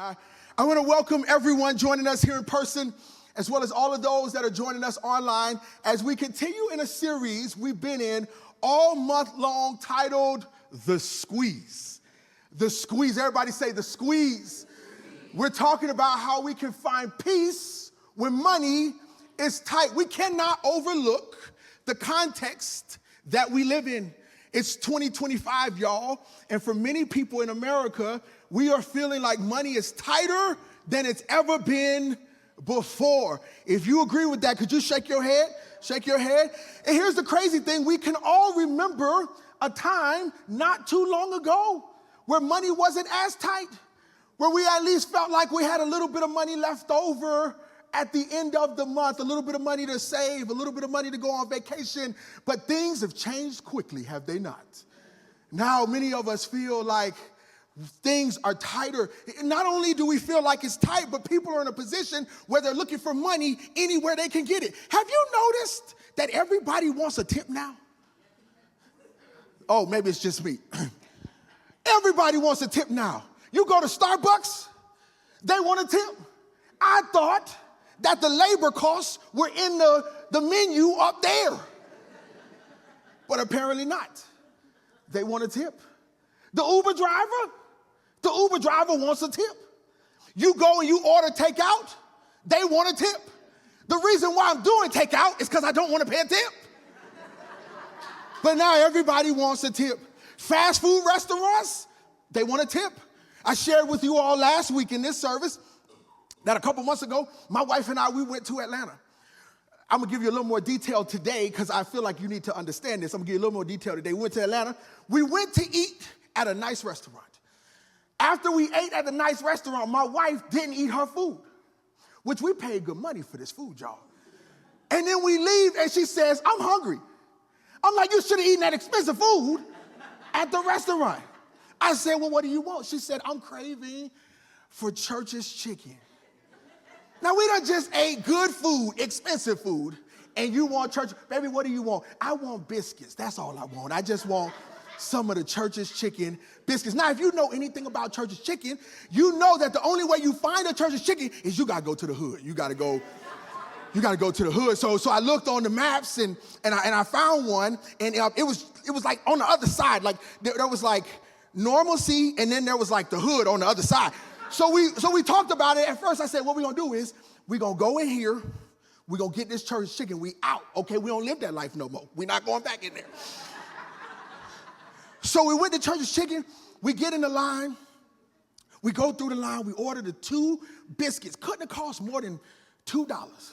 I want to welcome everyone joining us here in person, as well as all of those that are joining us online, as we continue in a series we've been in all month long titled The Squeeze. The Squeeze. Everybody say The Squeeze. We're talking about how we can find peace when money is tight. We cannot overlook the context that we live in. It's 2025, y'all, and for many people in America, we are feeling like money is tighter than it's ever been before. If you agree with that, could you shake your head? Shake your head. And here's the crazy thing. We can all remember a time not too long ago where money wasn't as tight, where we at least felt like we had a little bit of money left over at the end of the month, a little bit of money to save, a little bit of money to go on vacation. But things have changed quickly, have they not? Now, many of us feel like things are tighter. Not only do we feel like it's tight, but people are in a position where they're looking for money anywhere they can get it. Have you noticed that everybody wants a tip now? Oh, maybe it's just me. Everybody wants a tip now. You go to Starbucks, they want a tip. I thought that the labor costs were in the menu up there. But apparently not. They want a tip. The Uber driver wants a tip. You go and you order takeout, they want a tip. The reason why I'm doing takeout is because I don't want to pay a tip. But now everybody wants a tip. Fast food restaurants, they want a tip. I shared with you all last week in this service that a couple months ago, my wife and I, we went to Atlanta. I'm going to give you a little more detail today because I feel like you need to understand this. I'm going to give you a little more detail today. We went to Atlanta. We went to eat at a nice restaurant. After we ate at the nice restaurant, my wife didn't eat her food, which we paid good money for this food, y'all. And then we leave and she says, I'm hungry. I'm like, you should have eaten that expensive food at the restaurant. I said, well, what do you want? She said, I'm craving for Church's chicken. Now, we done just ate good food, expensive food, and you want Church. Baby, what do you want? I want biscuits. That's all I want. I just want some of the Church's chicken biscuits. Now, if you know anything about Church's chicken, you know that the only way you find a Church's chicken is you got to go to the hood. You got to go to the hood. So I looked on the maps and I found one, and it was like on the other side. Like there was like normalcy, and then there was like the hood on the other side. So we talked about it. At first I said, what we're gonna do is we're gonna go in here, we're gonna get this Church's chicken, we out. Okay, we don't live that life no more. We're not going back in there. So we went to Church's chicken, we get in the line, we go through the line, we order the 2 biscuits. Couldn't have cost more than $2.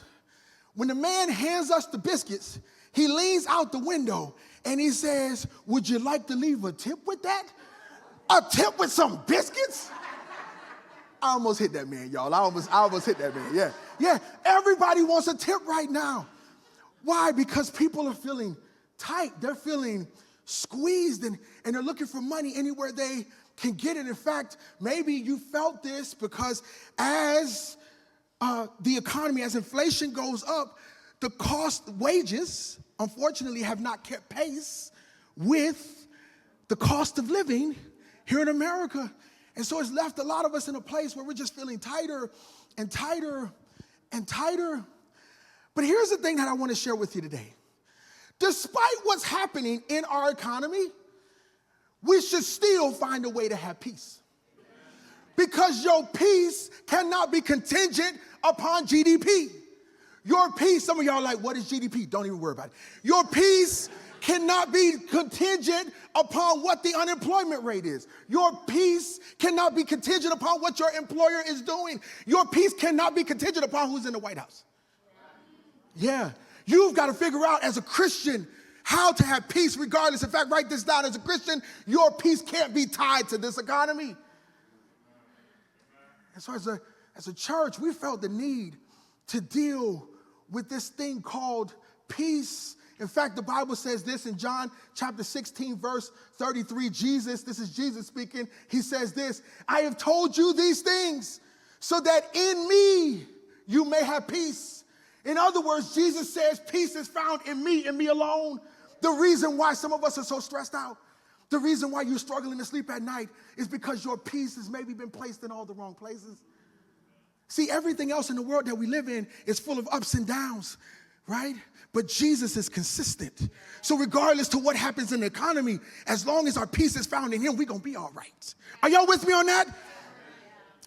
When the man hands us the biscuits, he leans out the window and he says, would you like to leave a tip with that? A tip with some biscuits? I almost hit that man, y'all. I almost hit that man. Yeah. Everybody wants a tip right now. Why? Because people are feeling tight. They're feeling squeezed, and they're looking for money anywhere they can get it. In fact, maybe you felt this because as the economy, as inflation goes up, the wages, unfortunately, have not kept pace with the cost of living here in America. And so it's left a lot of us in a place where we're just feeling tighter and tighter and tighter. But here's the thing that I want to share with you today. Despite what's happening in our economy, we should still find a way to have peace. Because your peace cannot be contingent upon GDP. Your peace, some of y'all are like, what is GDP? Don't even worry about it. Your peace cannot be contingent upon what the unemployment rate is. Your peace cannot be contingent upon what your employer is doing. Your peace cannot be contingent upon who's in the White House. Yeah. You've got to figure out as a Christian how to have peace regardless. In fact, write this down. As a Christian, your peace can't be tied to this economy. And so as a church, we felt the need to deal with this thing called peace. In fact, the Bible says this in John chapter 16, verse 33. This is Jesus speaking. He says this, I have told you these things so that in me you may have peace. In other words, Jesus says peace is found in me and me alone. The reason why some of us are so stressed out, The reason why you're struggling to sleep at night is because your peace has maybe been placed in all the wrong places. See, everything else in the world that we live in is full of ups and downs, right? But Jesus is consistent. So regardless to what happens in the economy, as long as our peace is found in him, we're going to be all right. Are y'all with me on that?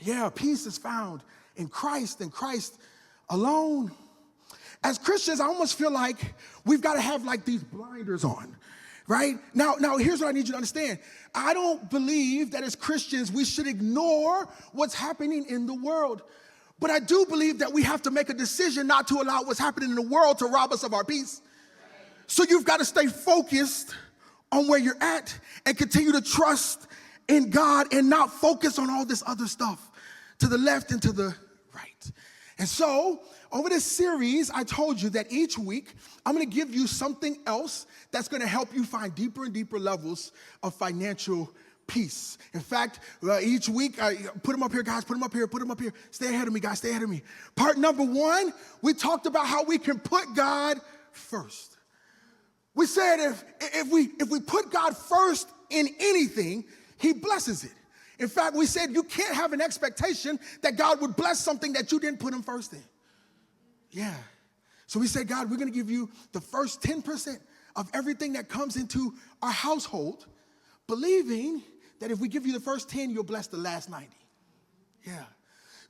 Yeah, peace is found in Christ and Christ alone. As Christians, I almost feel like we've got to have like these blinders on, right? Now, here's what I need you to understand. I don't believe that as Christians, we should ignore what's happening in the world. But I do believe that we have to make a decision not to allow what's happening in the world to rob us of our peace. So you've got to stay focused on where you're at and continue to trust in God and not focus on all this other stuff to the left and to the right. And so over this series, I told you that each week I'm going to give you something else that's going to help you find deeper and deeper levels of financial peace. In fact, each week, put them up here, guys, put them up here, put them up here. Stay ahead of me, guys, stay ahead of me. Part number 1, we talked about how we can put God first. We said if we put God first in anything, he blesses it. In fact, we said you can't have an expectation that God would bless something that you didn't put him first in. Yeah. So we said, God, we're going to give you the first 10% of everything that comes into our household, believing that if we give you the first 10, you'll bless the last 90. Yeah.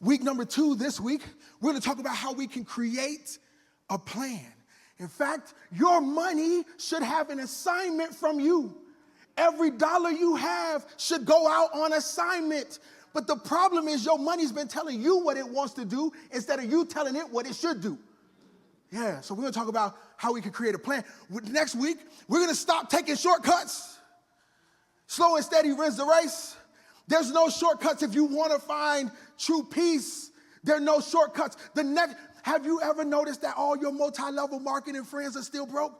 Week number 2 this week, we're going to talk about how we can create a plan. In fact, your money should have an assignment from you. Every dollar you have should go out on assignment. But the problem is your money's been telling you what it wants to do instead of you telling it what it should do. Yeah, so we're going to talk about how we can create a plan. Next week, we're going to stop taking shortcuts. Slow and steady wins the race. There's no shortcuts if you want to find true peace. There are no shortcuts. Have you ever noticed that all your multi-level marketing friends are still broke?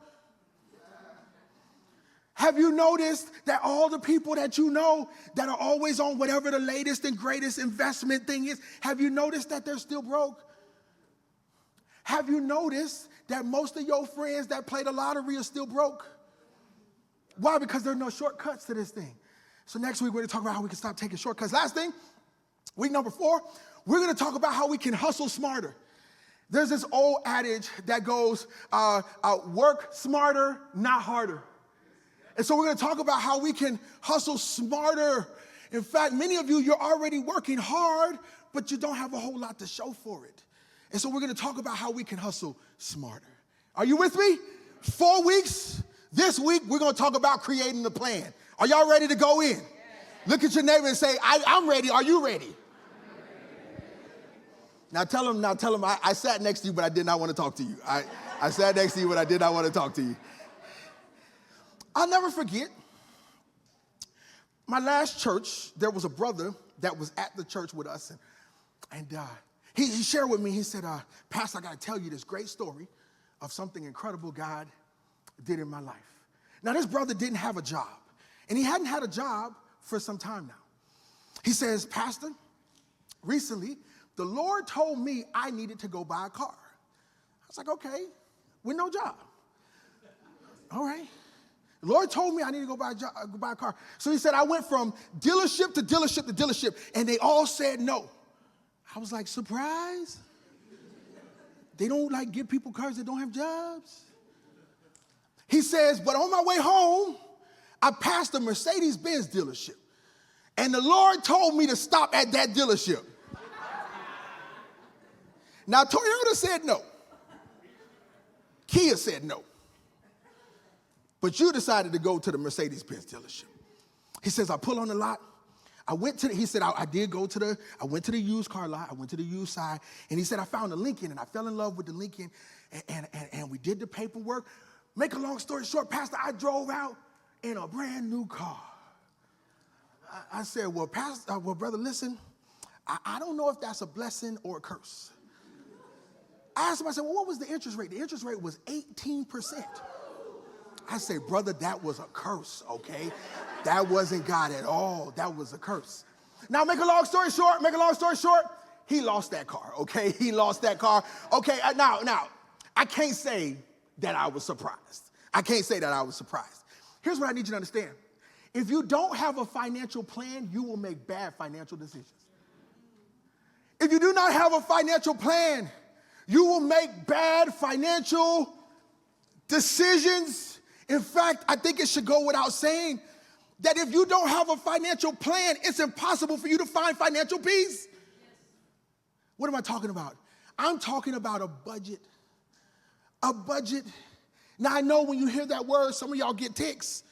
Have you noticed that all the people that you know that are always on whatever the latest and greatest investment thing is, have you noticed that they're still broke? Have you noticed that most of your friends that play the lottery are still broke? Why? Because there are no shortcuts to this thing. So next week, we're going to talk about how we can stop taking shortcuts. Last thing, week number 4, we're going to talk about how we can hustle smarter. There's this old adage that goes, work smarter, not harder. And so we're going to talk about how we can hustle smarter. In fact, many of you, you're already working hard, but you don't have a whole lot to show for it. And so we're going to talk about how we can hustle smarter. Are you with me? 4 weeks. This week, we're going to talk about creating a plan. Are y'all ready to go in? Yes. Look at your neighbor and say, I'm ready. Are you ready? Now tell him, I sat next to you, but I did not want to talk to you. I sat next to you, but I did not want to talk to you. I'll never forget, my last church, there was a brother that was at the church with us, and he shared with me, he said, Pastor, I got to tell you this great story of something incredible God did in my life. Now, this brother didn't have a job, and he hadn't had a job for some time now. He says, Pastor, recently, the Lord told me I needed to go buy a car. I was like, okay, with no job. All right. The Lord told me I need to go buy a car. So he said, I went from dealership to dealership to dealership, and they all said no. I was like, surprise? They don't like give people cars that don't have jobs? He says, but on my way home, I passed a Mercedes-Benz dealership, and the Lord told me to stop at that dealership. Now, Toyota said no. Kia said no. But you decided to go to the Mercedes-Benz dealership. He says, I pull on the lot. I went to the used car lot. I went to the used side. And he said, I found a Lincoln, and I fell in love with the Lincoln. And we did the paperwork. Make a long story short, Pastor, I drove out in a brand new car. I said, well, Pastor, brother, listen, I don't know if that's a blessing or a curse. I asked him, I said, well, what was the interest rate? The interest rate was 18%. I say, brother, that was a curse, okay? That wasn't God at all. That was a curse. Now, make a long story short, he lost that car, okay? He lost that car. Okay, now, I can't say that I was surprised. Here's what I need you to understand. If you don't have a financial plan, you will make bad financial decisions. If you do not have a financial plan, you will make bad financial decisions. In fact, I think it should go without saying that if you don't have a financial plan, it's impossible for you to find financial peace. What am I talking about? I'm talking about a budget. A budget. Now, I know when you hear that word, some of y'all get ticks.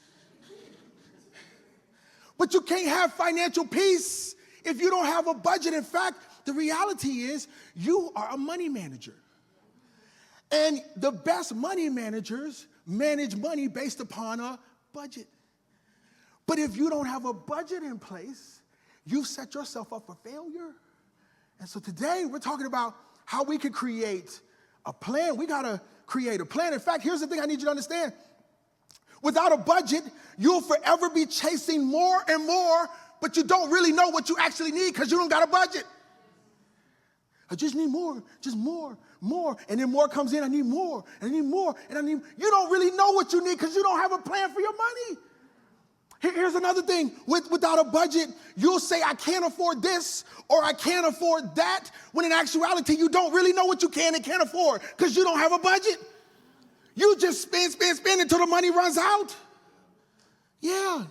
But you can't have financial peace if you don't have a budget. In fact, the reality is you are a money manager. And the best money managers manage money based upon a budget. But if you don't have a budget in place, you've set yourself up for failure. And so today we're talking about how we can create a plan. We got to create a plan. In fact, here's the thing I need you to understand. Without a budget, you'll forever be chasing more and more, but you don't really know what you actually need because you don't got a budget. I just need more, just more. And then more comes in, I need more, and I need more, and I need, you don't really know what you need because you don't have a plan for your money. Here's another thing, without a budget, you'll say, I can't afford this, or I can't afford that, when in actuality, you don't really know what you can and can't afford because you don't have a budget. You just spend until the money runs out. Yeah.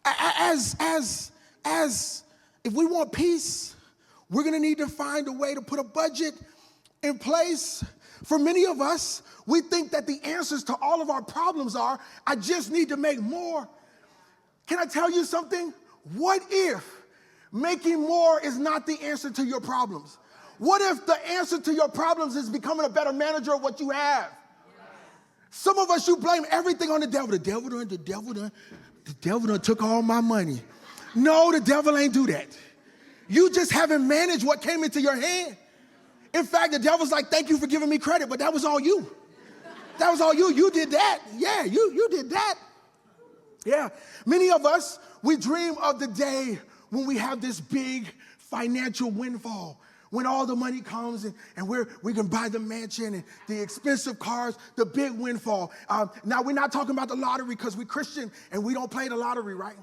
As if we want peace, we're going to need to find a way to put a budget in place. For many of us, we think that the answers to all of our problems are, I just need to make more. Can I tell you something? What if making more is not the answer to your problems? What if the answer to your problems is becoming a better manager of what you have? Some of us, you blame everything on the devil. The devil done took all my money. No, the devil ain't do that. You just haven't managed what came into your hand. In fact, the devil's like, thank you for giving me credit, but that was all you. That was all you. You did that. Yeah, you did that. Yeah. Many of us, we dream of the day when we have this big financial windfall, when all the money comes and we can buy the mansion and the expensive cars, the big windfall. Now, we're not talking about the lottery because we're Christian and we don't play the lottery, right?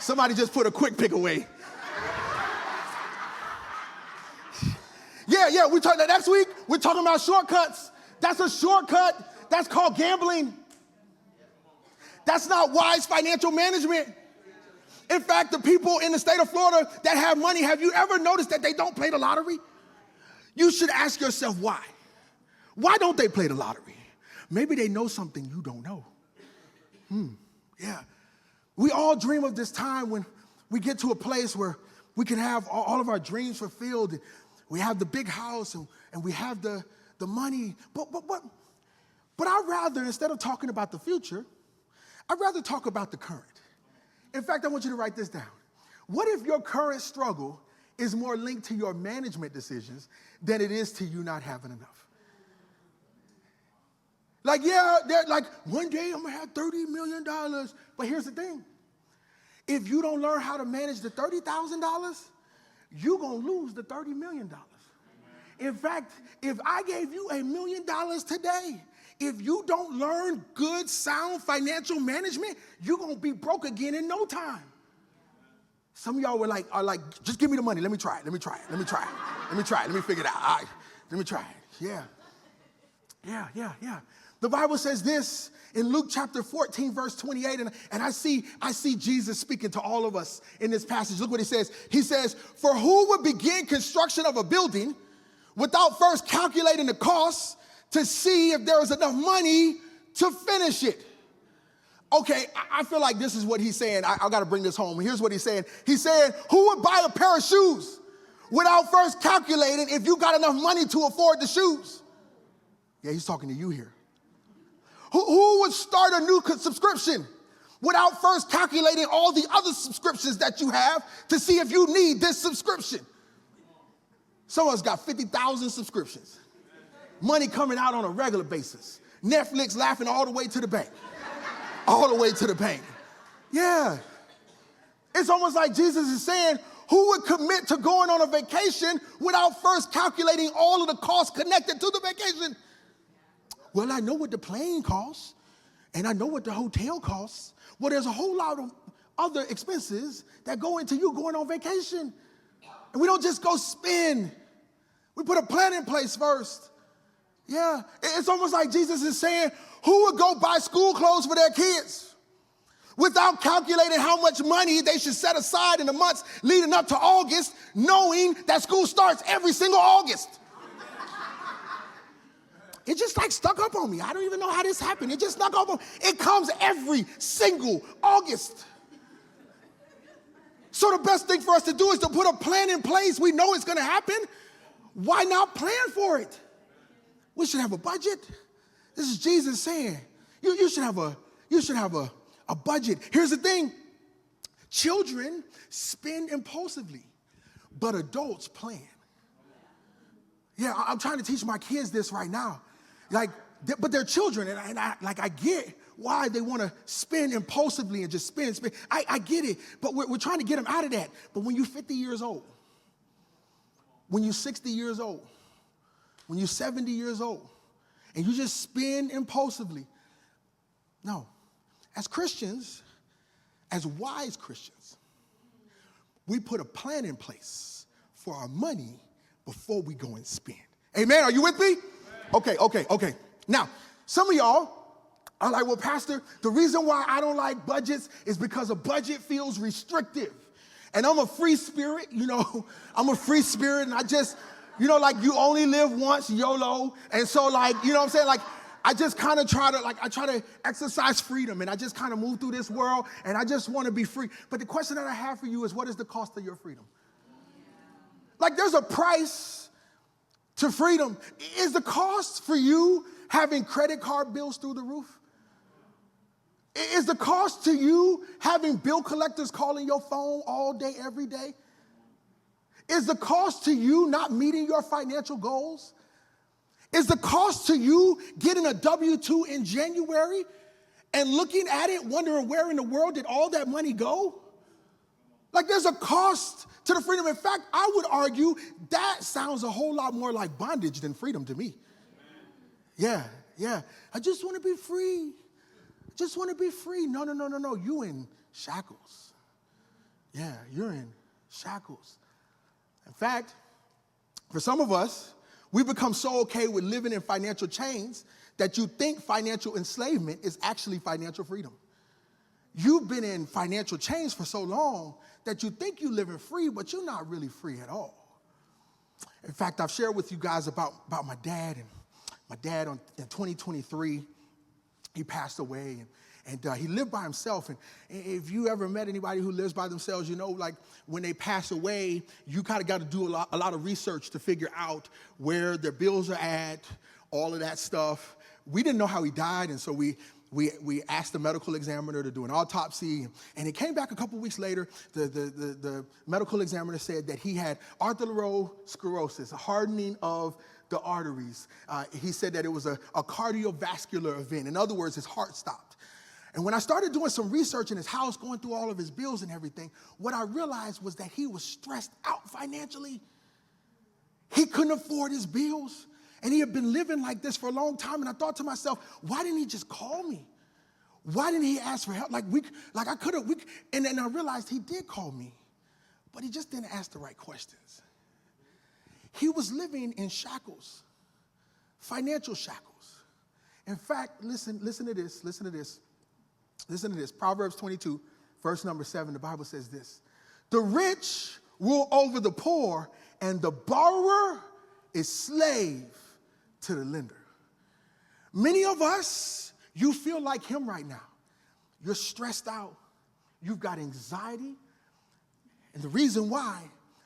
Somebody just put a quick pick away. Yeah, we're talking next week, we're talking about shortcuts. That's a shortcut. That's called gambling. That's not wise financial management. In fact, the people in the state of Florida that have money, have you ever noticed that they don't play the lottery? You should ask yourself why. Why don't they play the lottery? Maybe they know something you don't know. Yeah. We all dream of this time when we get to a place where we can have all of our dreams fulfilled. We have the big house and we have the money. But I'd rather, instead of talking about the future, I'd rather talk about the current. In fact, I want you to write this down. What if your current struggle is more linked to your management decisions than it is to you not having enough? Like, yeah, like one day I'm gonna have $30 million. But here's the thing. If you don't learn how to manage the $30,000, you're gonna lose the $30 million. In fact, if I gave you $1 million today, if you don't learn good, sound financial management, you're going to be broke again in no time. Some of y'all are like, just give me the money. Let me try it. Let me figure it out. All right, let me try it. Yeah. The Bible says this in Luke chapter 14, verse 28, and I see Jesus speaking to all of us in this passage. Look what he says. He says, for who would begin construction of a building without first calculating the costs to see if there was enough money to finish it? Okay, I feel like this is what he's saying. I got to bring this home. Here's what he's saying. He's saying, who would buy a pair of shoes without first calculating if you got enough money to afford the shoes? Yeah, he's talking to you here. Who would start a new subscription without first calculating all the other subscriptions that you have to see if you need this subscription? Some of us got 50,000 subscriptions. Money coming out on a regular basis. Netflix laughing all the way to the bank. All the way to the bank. Yeah. It's almost like Jesus is saying, who would commit to going on a vacation without first calculating all of the costs connected to the vacation? Well, I know what the plane costs, and I know what the hotel costs. Well, there's a whole lot of other expenses that go into you going on vacation. And we don't just go spend. We put a plan in place first. Yeah, it's almost like Jesus is saying, who would go buy school clothes for their kids without calculating how much money they should set aside in the months leading up to August, knowing that school starts every single August? It just like stuck up on me. I don't even know how this happened. It just stuck up on me. It comes every single August. So the best thing for us to do is to put a plan in place. We know it's going to happen. Why not plan for it? We should have a budget. This is Jesus saying, you should have a budget. Here's the thing. Children spend impulsively, but adults plan. Yeah, I'm trying to teach my kids this right now. But they're children, and I get why they want to spend impulsively and just spend. I get it, but we're trying to get them out of that. But when you're 50 years old, when you're 60 years old, when you're 70 years old, and you just spend impulsively, no. As Christians, as wise Christians, we put a plan in place for our money before we go and spend. Amen? Are you with me? Okay. Now, some of y'all are like, well, Pastor, the reason why I don't like budgets is because a budget feels restrictive. And I'm a free spirit, I'm a free spirit, and I just, like you only live once, YOLO. And so like, you know what I'm saying? Like, I just kind of try to exercise freedom, and I just kind of move through this world, and I just want to be free. But the question that I have for you is, what is the cost of your freedom? Like, there's a price to freedom. Is the cost for you having credit card bills through the roof? Is the cost to you having bill collectors calling your phone all day, every day? Is the cost to you not meeting your financial goals? Is the cost to you getting a W-2 in January and looking at it, wondering where in the world did all that money go? Like, there's a cost to the freedom. In fact, I would argue that sounds a whole lot more like bondage than freedom to me. Yeah. I just want to be free. Just want to be free. No. You in shackles. Yeah, you're in shackles. In fact, for some of us, we become so okay with living in financial chains that you think financial enslavement is actually financial freedom. You've been in financial chains for so long that you think you're living free, but you're not really free at all. In fact, I've shared with you guys about my dad, and my dad in 2023, he passed away, and he lived by himself. And if you ever met anybody who lives by themselves, like when they pass away, you kind of got to do a lot of research to figure out where their bills are at, all of that stuff. We didn't know how he died, and so we asked the medical examiner to do an autopsy, and it came back a couple weeks later. The medical examiner said that he had arteriosclerosis, a hardening of the arteries. He said that it was a cardiovascular event. In other words, his heart stopped. And when I started doing some research in his house, going through all of his bills and everything, what I realized was that he was stressed out financially. He couldn't afford his bills. And he had been living like this for a long time. And I thought to myself, why didn't he just call me? Why didn't he ask for help? And then I realized he did call me, but he just didn't ask the right questions. He was living in shackles, financial shackles. In fact, listen to this. Proverbs 22, verse number 7, the Bible says this: the rich rule over the poor, and the borrower is slave to the lender. Many of us, you feel like him right now. You're stressed out. You've got anxiety. And the reason why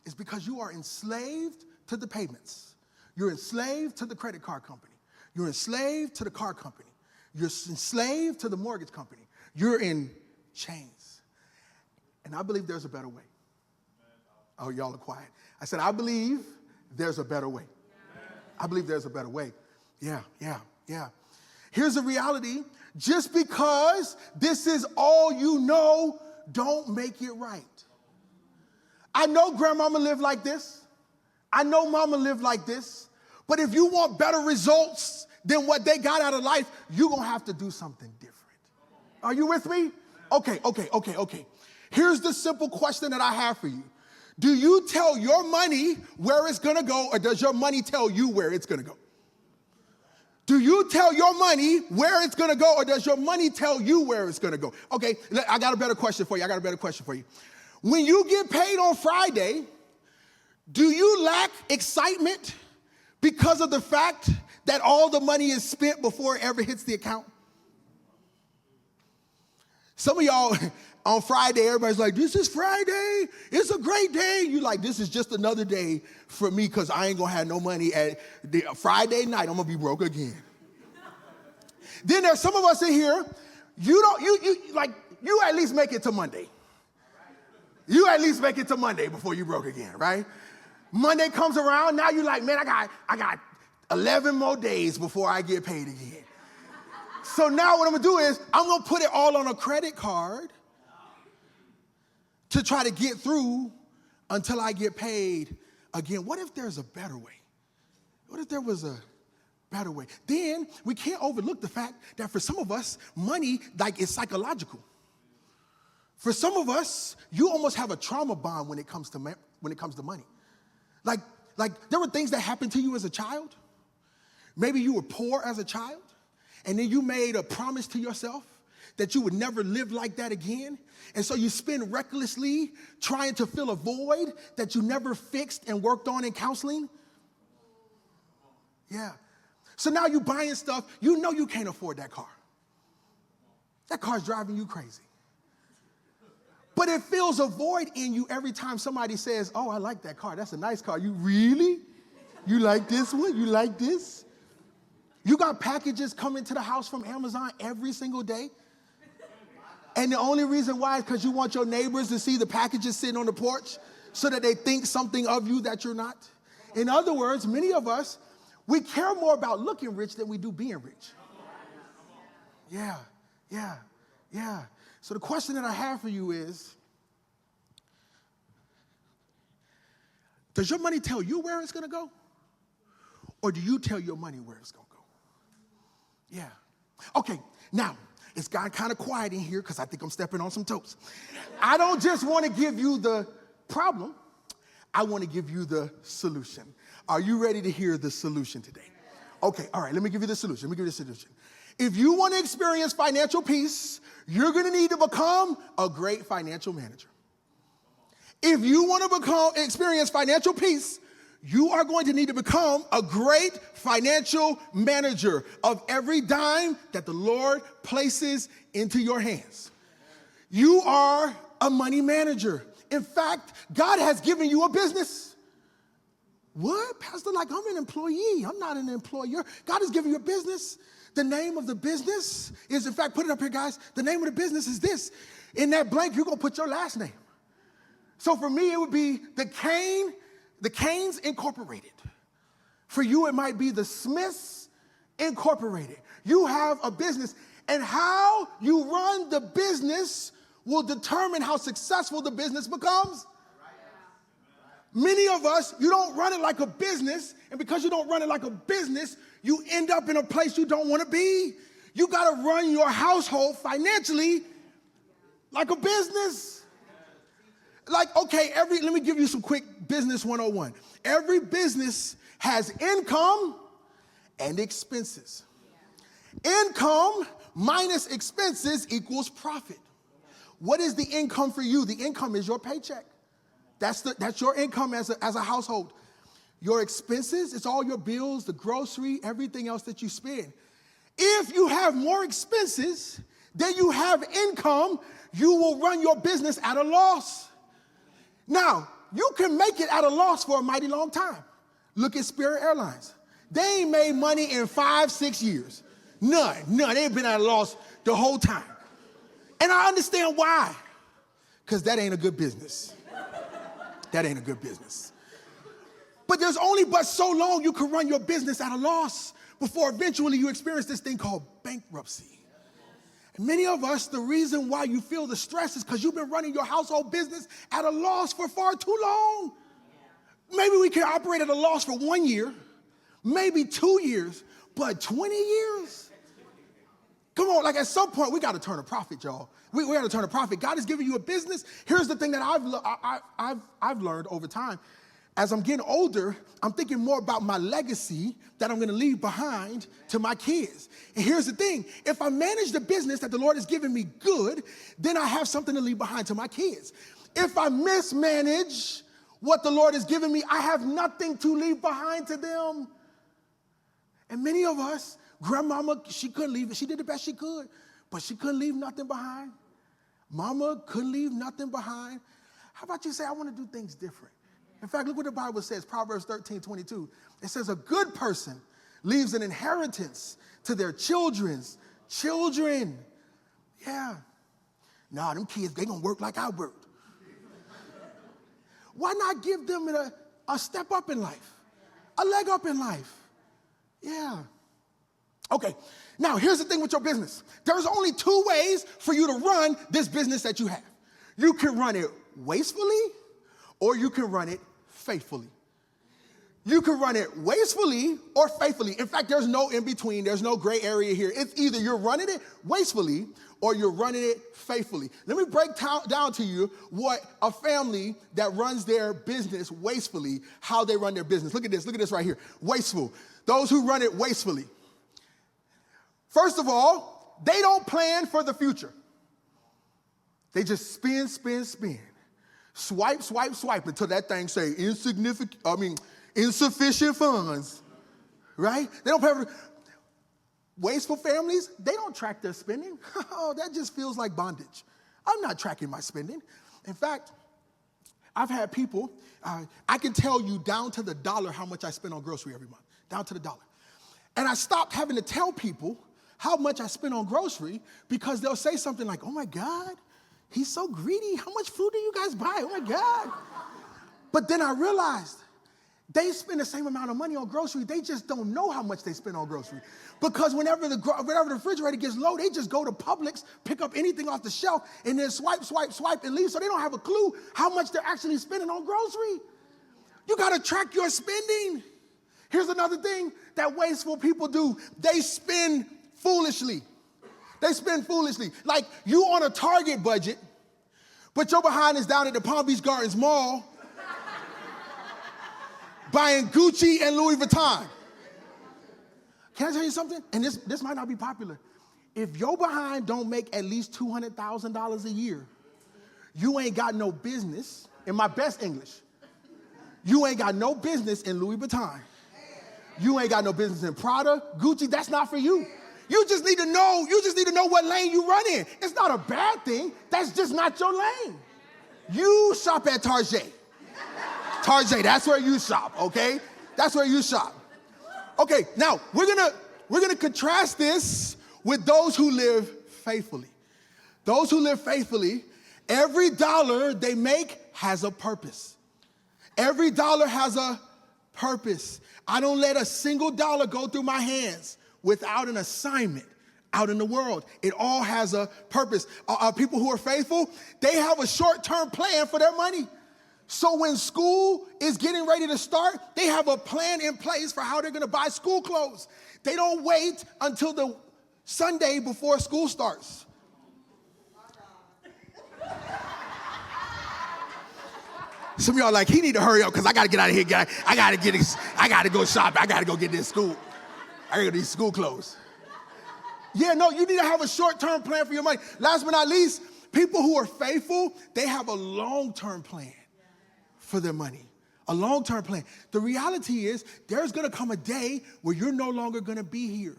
is because you are enslaved to the payments. You're enslaved to the credit card company. You're enslaved to the car company. You're enslaved to the mortgage company. You're in chains. And I believe there's a better way. Oh, y'all are quiet. I said, I believe there's a better way. I believe there's a better way. Yeah. Here's the reality. Just because this is all you know, don't make it right. I know grandmama lived like this. I know mama lived like this. But if you want better results than what they got out of life, you're going to have to do something different. Are you with me? Okay. Here's the simple question that I have for you. Do you tell your money where it's gonna go, or does your money tell you where it's gonna go? Do you tell your money where it's gonna go, or does your money tell you where it's gonna go? Okay, I got a better question for you. When you get paid on Friday, do you lack excitement because of the fact that all the money is spent before it ever hits the account? Some of y'all, on Friday, everybody's like, this is Friday. It's a great day. You like, this is just another day for me because I ain't going to have no money at the Friday night. I'm going to be broke again. Then there's some of us in here, you at least make it to Monday. You at least make it to Monday before you broke again, right? Monday comes around, now you're like, man, I got 11 more days before I get paid again. So now what I'm gonna do is I'm gonna put it all on a credit card to try to get through until I get paid again. What if there's a better way? What if there was a better way? Then we can't overlook the fact that for some of us, money is psychological. For some of us, you almost have a trauma bond when it comes to money. Like there were things that happened to you as a child. Maybe you were poor as a child, and then you made a promise to yourself that you would never live like that again. And so you spend recklessly trying to fill a void that you never fixed and worked on in counseling. Yeah. So now you're buying stuff, you know you can't afford that car. That car's driving you crazy. But it fills a void in you every time somebody says, oh, I like that car. That's a nice car. You really? You like this one? You like this? You got packages coming to the house from Amazon every single day. And the only reason why is because you want your neighbors to see the packages sitting on the porch so that they think something of you that you're not. In other words, many of us, we care more about looking rich than we do being rich. Yeah. So the question that I have for you is, does your money tell you where it's going to go? Or do you tell your money where it's going to go? Yeah. Okay, now, it's gotten kind of quiet in here because I think I'm stepping on some toes. I don't just want to give you the problem. I want to give you the solution. Are you ready to hear the solution today? Okay, all right, let me give you the solution. If you want to experience financial peace, you're going to need to become a great financial manager. If you want to experience financial peace, you are going to need to become a great financial manager of every dime that the Lord places into your hands. You are a money manager. In fact, God has given you a business. What? Pastor, I'm an employee. I'm not an employer. God has given you a business. The name of the business is, in fact, put it up here, guys. The name of the business is this. In that blank, you're going to put your last name. So for me, it would be the Canes Incorporated. For you, it might be the Smiths Incorporated. You have a business, and how you run the business will determine how successful the business becomes. Many of us, you don't run it like a business, and because you don't run it like a business, you end up in a place you don't want to be. You got to run your household financially like a business. Let me give you some quick business 101. Every business has income and expenses. Income minus expenses equals profit. What is the income for you? The income is your paycheck. That's your income as a household. Your expenses, it's all your bills, the grocery, everything else that you spend. If you have more expenses than you have income, you will run your business at a loss. Now, you can make it at a loss for a mighty long time. Look at Spirit Airlines. They ain't made money in 5-6 years. None. They've been at a loss the whole time. And I understand why. Because that ain't a good business. But there's only but so long you can run your business at a loss before eventually you experience this thing called bankruptcy. And many of us, the reason why you feel the stress is because you've been running your household business at a loss for far too long. Maybe we can operate at a loss for 1 year, maybe 2 years, but 20 years? Come on, like at some point, we got to turn a profit, y'all. We got to turn a profit. God is giving you a business. Here's the thing that I've learned over time. As I'm getting older, I'm thinking more about my legacy that I'm going to leave behind to my kids. And here's the thing. If I manage the business that the Lord has given me good, then I have something to leave behind to my kids. If I mismanage what the Lord has given me, I have nothing to leave behind to them. And many of us, grandmama, she couldn't leave it. She did the best she could, but she couldn't leave nothing behind. Mama couldn't leave nothing behind. How about you say, I want to do things different? In fact, look what the Bible says, Proverbs 13:22. It says, a good person leaves an inheritance to their children's children. Yeah. Nah, them kids, they gonna work like I worked. Why not give them a step up in life? A leg up in life? Yeah. Okay, now here's the thing with your business. There's only two ways for you to run this business that you have. You can run it wastefully or you can run it faithfully. You can run it wastefully or faithfully. In fact, there's no in between. There's no gray area here. It's either you're running it wastefully or you're running it faithfully. Let me break down to you what a family that runs their business wastefully, how they run their business. Look at this right here. Wasteful. Those who run it wastefully. First of all, they don't plan for the future. They just spin. Swipe until that thing say insufficient funds, right? They don't plan for wasteful families. They don't track their spending. Oh, that just feels like bondage. I'm not tracking my spending. In fact, I've had people, I can tell you down to the dollar how much I spend on grocery every month, down to the dollar. And I stopped having to tell people how much I spend on grocery because they'll say something like, oh my God, he's so greedy. How much food do you guys buy? Oh my God. But then I realized they spend the same amount of money on grocery. They just don't know how much they spend on grocery. Because whenever the refrigerator gets low, they just go to Publix, pick up anything off the shelf, and then swipe, and leave. So they don't have a clue how much they're actually spending on grocery. You got to track your spending. Here's another thing that wasteful people do. They spend foolishly. They spend foolishly. Like you on a Target budget, but your behind is down at the Palm Beach Gardens Mall buying Gucci and Louis Vuitton. Can I tell you something? And this might not be popular. If your behind don't make at least $200,000 a year, you ain't got no business, in my best English, you ain't got no business in Louis Vuitton. You ain't got no business in Prada, Gucci, that's not for you. You just need to know what lane you run in. It's not a bad thing. That's just not your lane. You shop at Target. Target, that's where you shop, okay? That's where you shop. Okay, now we're gonna contrast this with those who live faithfully. Those who live faithfully, every dollar they make has a purpose. Every dollar has a purpose. I don't let a single dollar go through my hands without an assignment out in the world. It all has a purpose. People who are faithful, they have a short-term plan for their money. So when school is getting ready to start, they have a plan in place for how they're going to buy school clothes. They don't wait until the Sunday before school starts. Some of y'all are like, he need to hurry up because I got to get out of here. I got to go shopping. I got to go get this school. I got to get these school clothes. Yeah, no, you need to have a short-term plan for your money. Last but not least, people who are faithful, they have a long-term plan for their money. A long-term plan. The reality is there's going to come a day where you're no longer going to be here.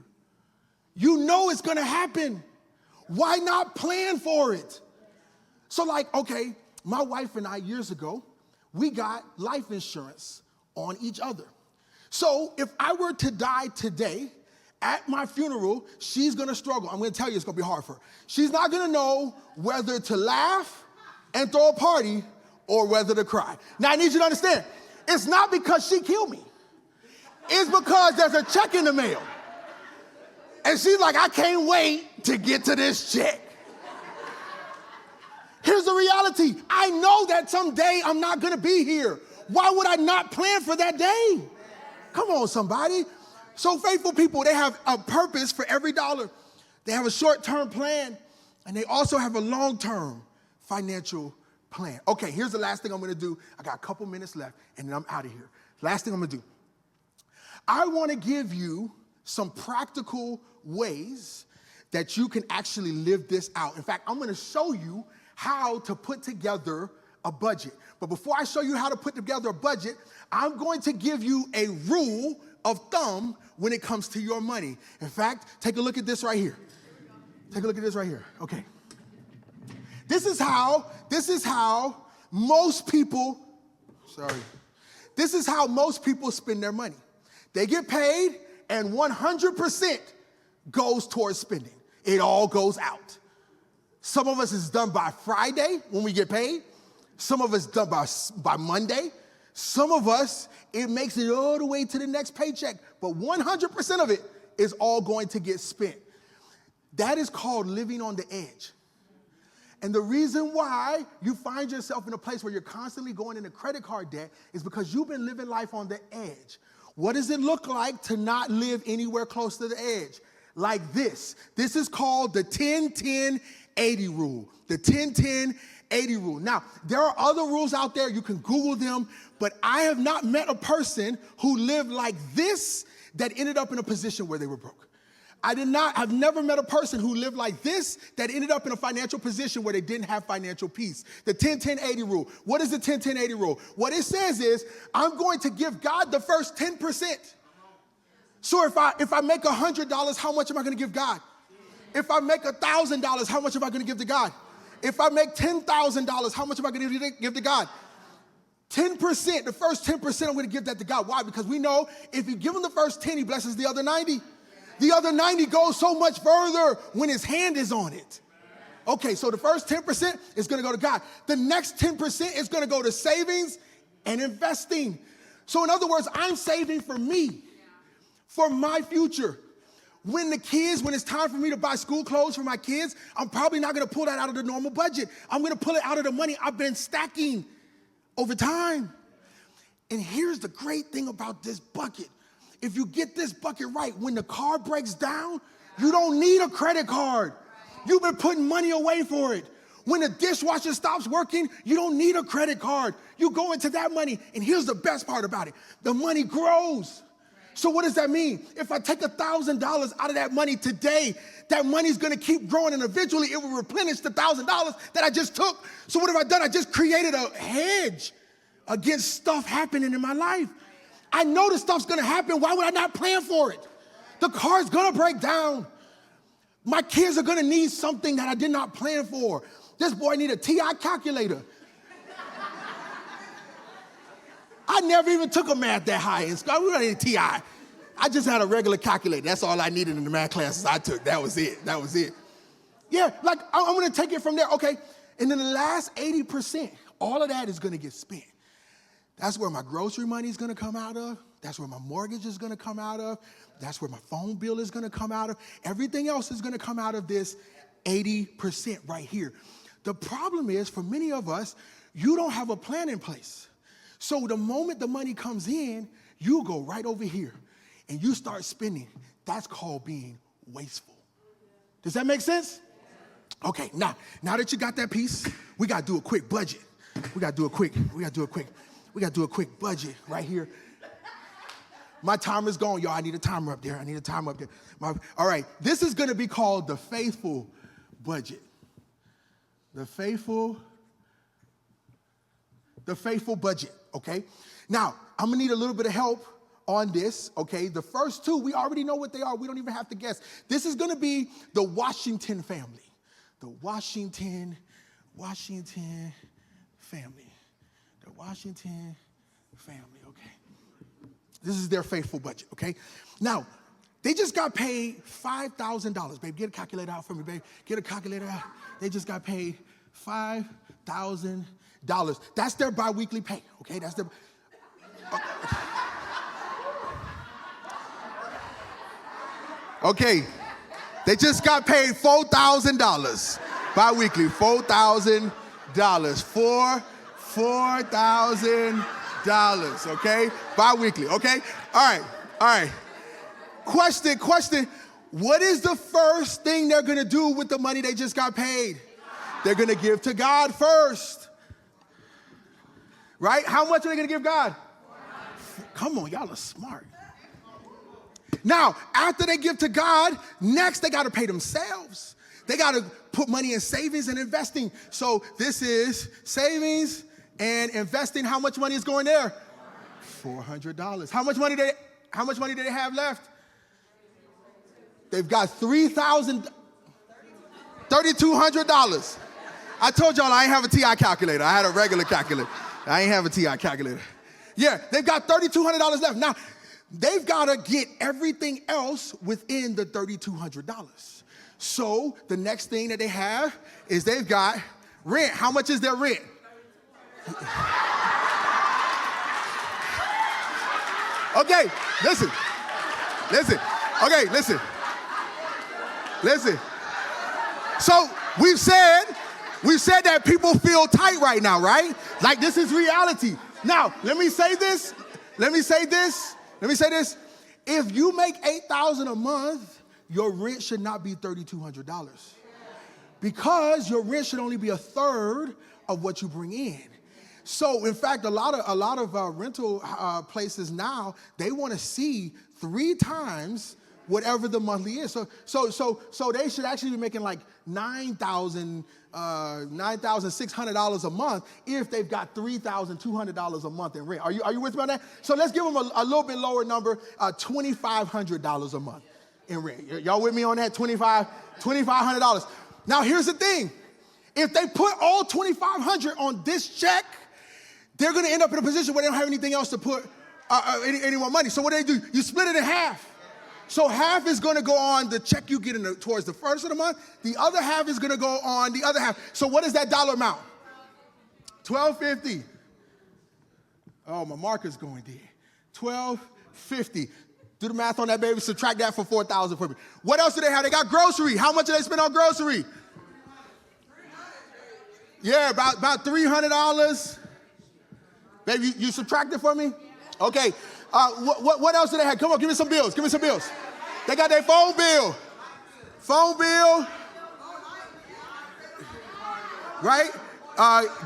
You know it's going to happen. Why not plan for it? So like, okay, my wife and I years ago, we got life insurance on each other. So if I were to die today, at my funeral, she's gonna struggle. I'm gonna tell you it's gonna be hard for her. She's not gonna know whether to laugh and throw a party or whether to cry. Now I need you to understand, it's not because she killed me. It's because there's a check in the mail. And she's like, I can't wait to get to this check. Here's the reality. I know that someday I'm not gonna be here. Why would I not plan for that day? Come on, somebody. So faithful people, they have a purpose for every dollar. They have a short-term plan, and they also have a long-term financial plan. Okay, here's the last thing I'm gonna do. I got a couple minutes left, and then I'm out of here. Last thing I'm gonna do. I wanna give you some practical ways that you can actually live this out. In fact, I'm gonna show you how to put together a budget. But before I show you how to put together a budget, I'm going to give you a rule of thumb when it comes to your money. In fact, take a look at this right here. Take a look at this right here. Okay. This is how most people spend their money. They get paid and 100% goes towards spending. It all goes out. Some of us is done by Friday when we get paid. Some of us done by Monday. Some of us, it makes it all the way to the next paycheck, but 100% of it is all going to get spent. That is called living on the edge. And the reason why you find yourself in a place where you're constantly going into credit card debt is because you've been living life on the edge. What does it look like to not live anywhere close to the edge? Like this. This is called the 10-10-80 rule. The 10-10-80 rule. Now, there are other rules out there. You can Google them, but I have not met a person who lived like this that ended up in a position where they were broke. I've never met a person who lived like this that ended up in a financial position where they didn't have financial peace. The 10-10-80 rule. What is the 10-10-80 rule? What it says is, I'm going to give God the first 10%. So if I make $100, how much am I going to give God? If I make $1,000, how much am I going to give to God? If I make $10,000, how much am I going to give to God? 10%, the first 10%, I'm going to give that to God. Why? Because we know if you give him the first 10, he blesses the other 90. The other 90 goes so much further when his hand is on it. Okay, so the first 10% is going to go to God. The next 10% is going to go to savings and investing. So in other words, I'm saving for me, for my future. When it's time for me to buy school clothes for my kids, I'm probably not going to pull that out of the normal budget. I'm going to pull it out of the money I've been stacking over time. And here's the great thing about this bucket. If you get this bucket right, when the car breaks down, you don't need a credit card. You've been putting money away for it. When the dishwasher stops working, you don't need a credit card. You go into that money, and here's the best part about it. The money grows. So what does that mean? If I take $1,000 out of that money today, that money's gonna keep growing, and eventually it will replenish the $1,000 that I just took. So what have I done? I just created a hedge against stuff happening in my life. I know this stuff's gonna happen. Why would I not plan for it? The car's gonna break down. My kids are gonna need something that I did not plan for. This boy need a TI calculator. I never even took a math that high in school. We don't need a TI. I just had a regular calculator. That's all I needed in the math classes I took. That was it. Yeah, like I'm gonna take it from there. Okay, and then the last 80%, all of that is gonna get spent. That's where my grocery money is gonna come out of. That's where my mortgage is gonna come out of. That's where my phone bill is gonna come out of. Everything else is gonna come out of this 80% right here. The problem is, for many of us, you don't have a plan in place. So the moment the money comes in, you go right over here and you start spending. That's called being wasteful. Does that make sense? Okay, now that you got that piece, we gotta do a quick budget. We gotta do a quick budget right here. My timer's gone, y'all. I need a timer up there. All right, this is gonna be called the faithful budget. The faithful budget, okay? Now, I'm gonna need a little bit of help on this, okay? The first two, we already know what they are. We don't even have to guess. This is gonna be the Washington family. The Washington family. The Washington family, okay? This is their faithful budget, okay? Now, they just got paid $5,000. Babe, get a calculator out for me, babe. Get a calculator out. They just got paid $5,000. That's their biweekly pay, okay? That's their... Okay, they just got paid $4,000 biweekly, $4,000, $4,000, okay? Biweekly, okay? All right. Question, What is the first thing they're going to do with the money they just got paid? They're going to give to God first. Right? How much are they going to give God? Come on, y'all are smart. Now, after they give to God, next they got to pay themselves. They got to put money in savings and investing. So this is savings and investing. How much money is going there? $400. How much money do they have left? They've got $3,200. I told y'all I ain't have a TI calculator. I had a regular calculator. I ain't have a TI calculator. Yeah, they've got $3,200 left. Now, they've got to get everything else within the $3,200. So the next thing that they have is they've got rent. How much is their rent? Okay, listen. Okay, listen. So we've said that people feel tight right now, right? Like this is reality. Now, let me say this. If you make $8,000 a month, your rent should not be $3,200 because your rent should only be a third of what you bring in. So, in fact, a lot of rental places now, they want to see 3 times whatever the monthly is. So they should actually be making like $9,600 a month if they've got $3,200 a month in rent. Are you with me on that? So let's give them a little bit lower number, $2,500 a month in rent. Y'all with me on that? $2,500. Now here's the thing: if they put all $2,500 on this check, they're going to end up in a position where they don't have anything else to put any more money. So what do? You split it in half. So half is going to go on the check you get towards the first of the month. The other half is going to go on the other half. So what is that dollar amount? $1,250. Oh, my marker's going there. $1,250. Do the math on that, baby. Subtract that for $4,000 for me. What else do they have? They got grocery. How much do they spend on grocery? Yeah, about $300. Baby, you subtract it for me? Okay. What else do they have? Come on, give me some bills. They got their phone bill. Right?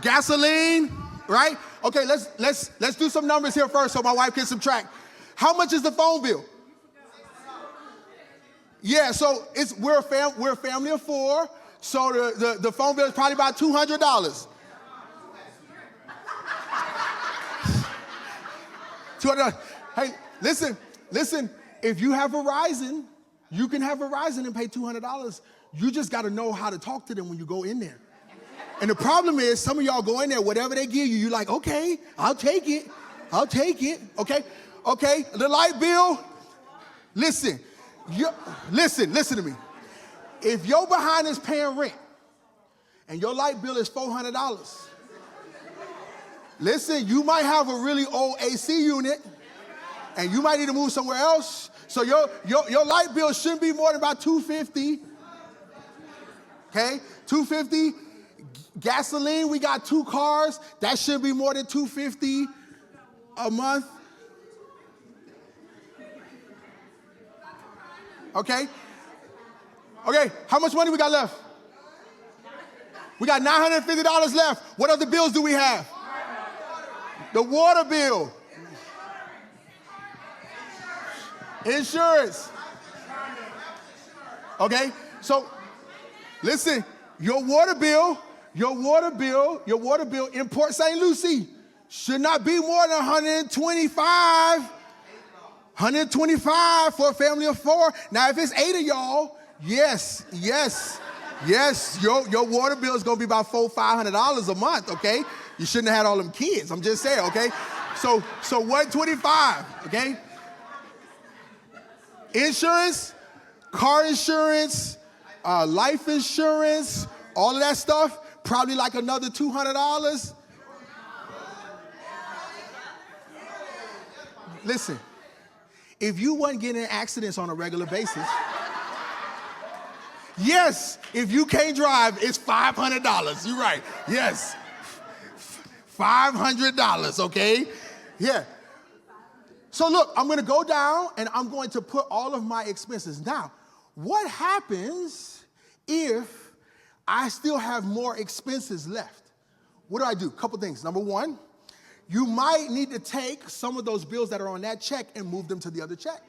Gasoline, right? Okay, let's do some numbers here first so my wife can subtract. How much is the phone bill? Yeah, so we're a family of 4, so the phone bill is probably about $200. $200. Hey, listen. If you have Verizon, you can have Verizon and pay $200. You just got to know how to talk to them when you go in there. And the problem is, some of y'all go in there, whatever they give you, you're like, okay, I'll take it. Okay. The light bill. Listen to me. If your behind is paying rent and your light bill is $400. Listen, you might have a really old AC unit, and you might need to move somewhere else. So your light bill shouldn't be more than about $250. Okay, $250. Gasoline, we got 2 cars. That should be more than $250 a month. Okay. How much money we got left? We got $950 left. What other bills do we have? The water bill. Insurance. Okay, so listen, your water bill in Port St. Lucie should not be more than $125 for a family of 4. Now, if it's 8 of y'all, yes, your water bill is gonna be about $400-500 a month, okay? You shouldn't have had all them kids, I'm just saying, okay? So $125, okay? Insurance, car insurance, life insurance, all of that stuff, probably like another $200. Listen, if you wasn't getting in accidents on a regular basis, yes, if you can't drive, it's $500. You're right. Yes, $500. Okay, yeah. So look, I'm going to go down and I'm going to put all of my expenses. Now, what happens if I still have more expenses left? What do? Couple things. Number one, you might need to take some of those bills that are on that check and move them to the other check.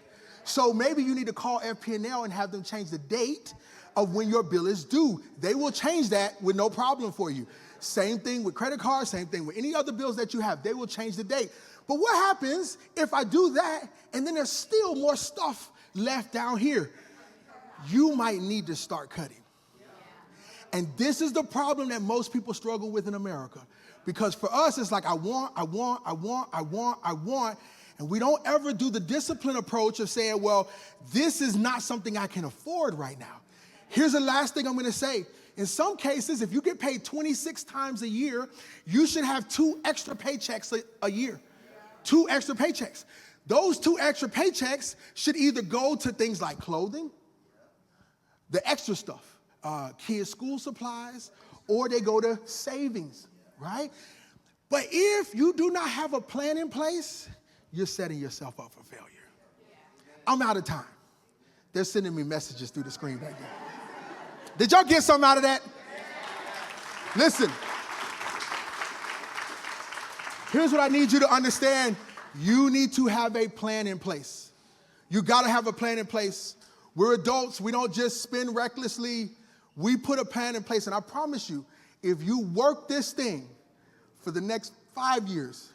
So maybe you need to call FP&L and have them change the date of when your bill is due. They will change that with no problem for you. Same thing with credit cards, same thing with any other bills that you have. They will change the date. But what happens if I do that and then there's still more stuff left down here? You might need to start cutting. And this is the problem that most people struggle with in America. Because for us, it's like, I want. And we don't ever do the discipline approach of saying, well, this is not something I can afford right now. Here's the last thing I'm going to say. In some cases, if you get paid 26 times a year, you should have 2 extra paychecks a year. 2 extra paychecks. Those 2 extra paychecks should either go to things like clothing, the extra stuff, kids' school supplies, or they go to savings, right? But if you do not have a plan in place, you're setting yourself up for failure. I'm out of time. They're sending me messages through the screen right there. Did y'all get something out of that? Listen. Here's what I need you to understand. You need to have a plan in place. You got to have a plan in place. We're adults. We don't just spend recklessly. We put a plan in place. And I promise you, if you work this thing for the next 5 years,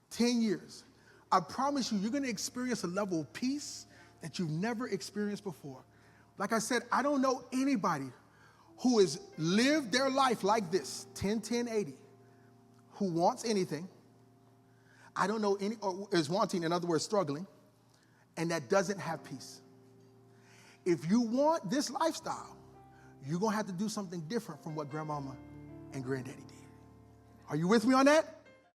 10 years, I promise you're going to experience a level of peace that you've never experienced before. Like I said, I don't know anybody who has lived their life like this, 10-10-80, who wants anything. I don't know any, or is wanting, in other words, struggling, and that doesn't have peace. If you want this lifestyle, you're going to have to do something different from what grandmama and granddaddy did. Are you with me on that?